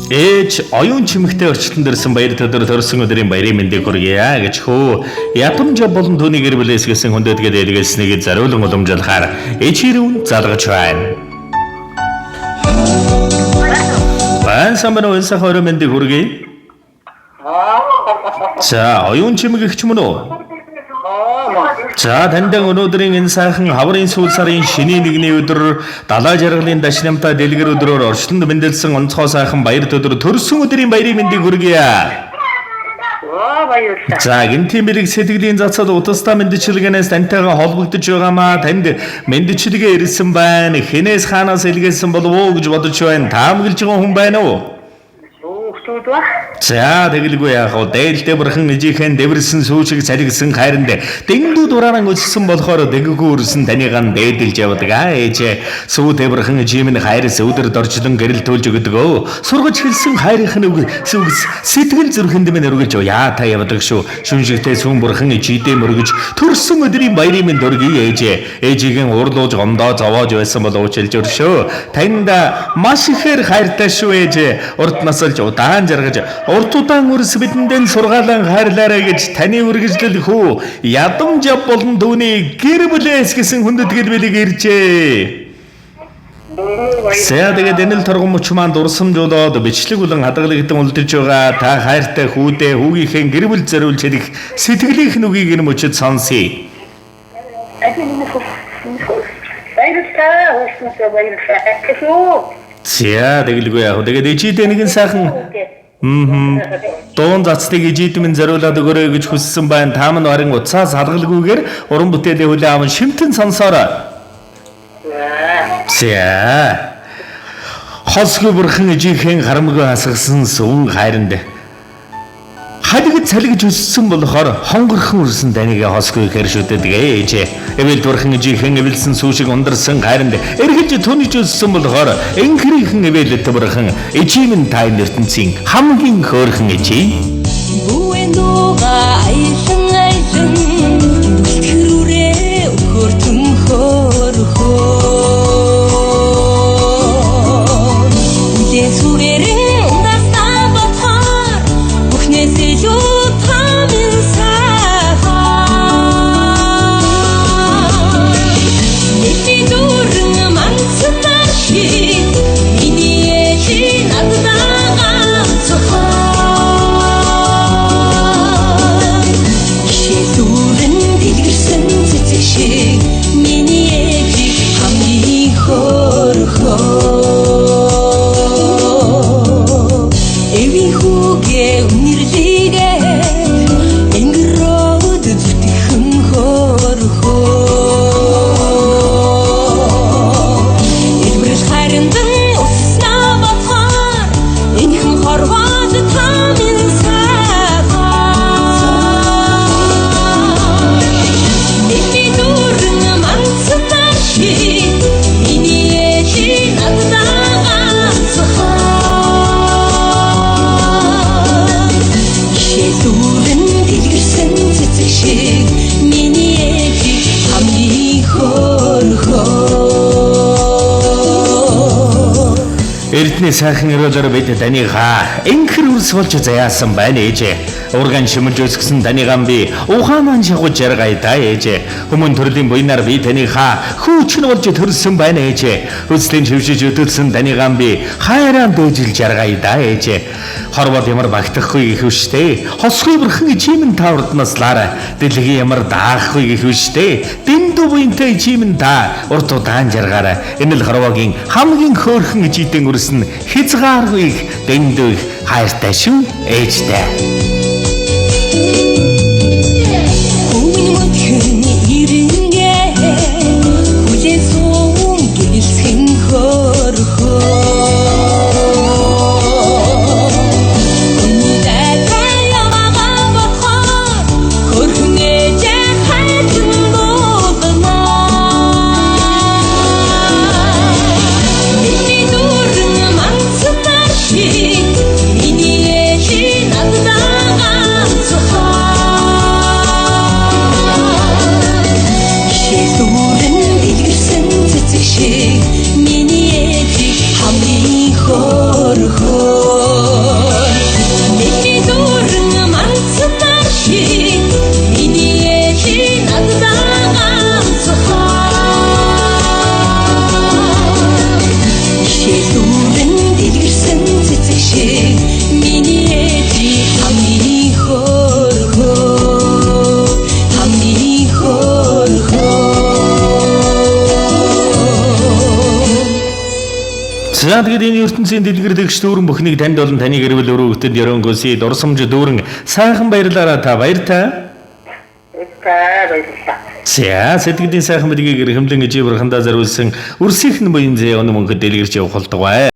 Ээж оюун чимэгтэй орчлон дэрсэн баяр төдөр төрсөн өдрийн баярын мэндийг хүргье гэж хөө ядамж болон түүний гэр бүлээс гэсэн хүндэтгэл илгээснийг зариулан уламжлахаар ээжирүүн залгаж байна. Байн самбар өнсөх хорон мэндийг хүргье. За оюун чимэг ихч мөн үү? За таньд өнөөдрийн энэ сайхан хаврын сүүл сарын шинийн нэгний өдөр далай жаргалын дашнамтай дэлгэр өдрөөр орчлонд мэндэлсэн онцгой сайхан баяр төдөр төрсөн өдрийн баярын мэндийг хүргье. За гинтийн мэрэг сэтгэлийн зацад утастай мэндчилгээнээс таньтайгаа холбогдож байгаамаа танд мэндчилгээ ирсэн байна. Хинээс хаанаас илгээсэн болов уу гэж бодож байна. Таамаглаж байгаа хүн байна уу? За тэгэлгүй яах вэ? Дээлтэй бурхан ижийнхэн дэвэрсэн сүүчиг цалигсан хайранд дэндүү дураан өссөн болохоор дэнгүү өрсөн танийгаан дээдэлж явдаг ээж. Сүүтэй бурхан ижим нь хайрс өдөр дорчлон гэрэл төлж өгдөг. Сургаж хэлсэн хайрын үг сэтгэл зүрхэнд минь өргөж яа та явдаг шүү. Шүнжигтэй сүүн бурхан ижидээ мөргөж төрсөн өдрийн баярын минь дөргий ээж. Ээжигийн урлууж гомдоо зовоож байсан бол уучлж өршөө. Танд маш ихээр хайртай шүү ээж. Урд насалж удаан жаргаж урт удаан өрс бидэндээ сургаалan хайрлаарай гэж таны үргэлжлэл хүү ядамж болон түүний гэр бүлээс гэсэн хүндэтгэл билиг иржээ. Сэдэгэ дэнэл торгон мөч маань дурсамжуулаад бичлэг болон хадгалагдсан үлдэж байгаа та хайртай хүүдээ хүүгийнхээ гэр бүл зориулж хэлэх сэтгэлийнх нь үгийг нь мөчөд сонсъё. За тэгэлгүй яах вэ? Тэгээд ичидээ нэгэн сайхан Дуун цацтыг ижидмэн зориулаад өгөөрэй гэж хүссэн байна. Та мань харин уцаас хадгалгүйгээр уран бүтээлийн хүлээн аван шимтэн сонсоорой. За. Хосгүй бурхан ижийнхэн харамгүй хасгасан сүн хайранд хадгад цалгиж өссөн болохоор хонгорхон үрсэн данийг хосгүй хэршүүдэд ээж. Эвэл бурхан ижийнхэн эвэлсэн сүүшиг ундарсан хайранд эргэлж түнж өссөн болохоор энхрийнхэн эвэлэт бурхан ижимэн тай ертөнцийн хамгийн хөөрхөн ижи. Бүэнүүга айсан тэрүүрээ хөөртөн хөөрхөө. Эрдний сайхан өрөөлөөр бид танийгаа энхэр үрс болж заяасан байна ээж. Урган шимэлж өсгсөн танийгаан би ухаан маань шагуу жаргая да ээж. Хүмүүн төрлийн буйнаар би танийгаа хүүч нь болж төрсөн байна ээж. Хүслийн шившиж өдөлсөн танийгаан би хайрaan дөөжил жаргая да ээж. Хорвол ямар багтахгүй гэх үштэй. Хосгүй бурхан ичимэн та урднаслаарай. Дэлхий ямар даахгүй гэх үштэй. Дэндүү буйнтай ичимэн та урд удаан жаргаарай. Энэ л хорвогийн хамгийн хөөрхөн ичидэн үрсэн хязгааргүй дэндүү хайртай шүү ээжтэй. Миний ээжи надад За тэгээд энэ ертөнцийн дэлгэр дэгч дүүрэн бүхнийг танд болон таны гэр бүл өрөөгтөнд ёронгоси дурсамж дүүрэн сайхан баярлаараа та баяртай. Баярлалаа. За сэтгэлийн сайхан мэдгийг эрхэмлэн ижи бурхандаа зориулсан үрсийнхэн буян зэ өнө мөнхөд дэлгэрч явах болтугай.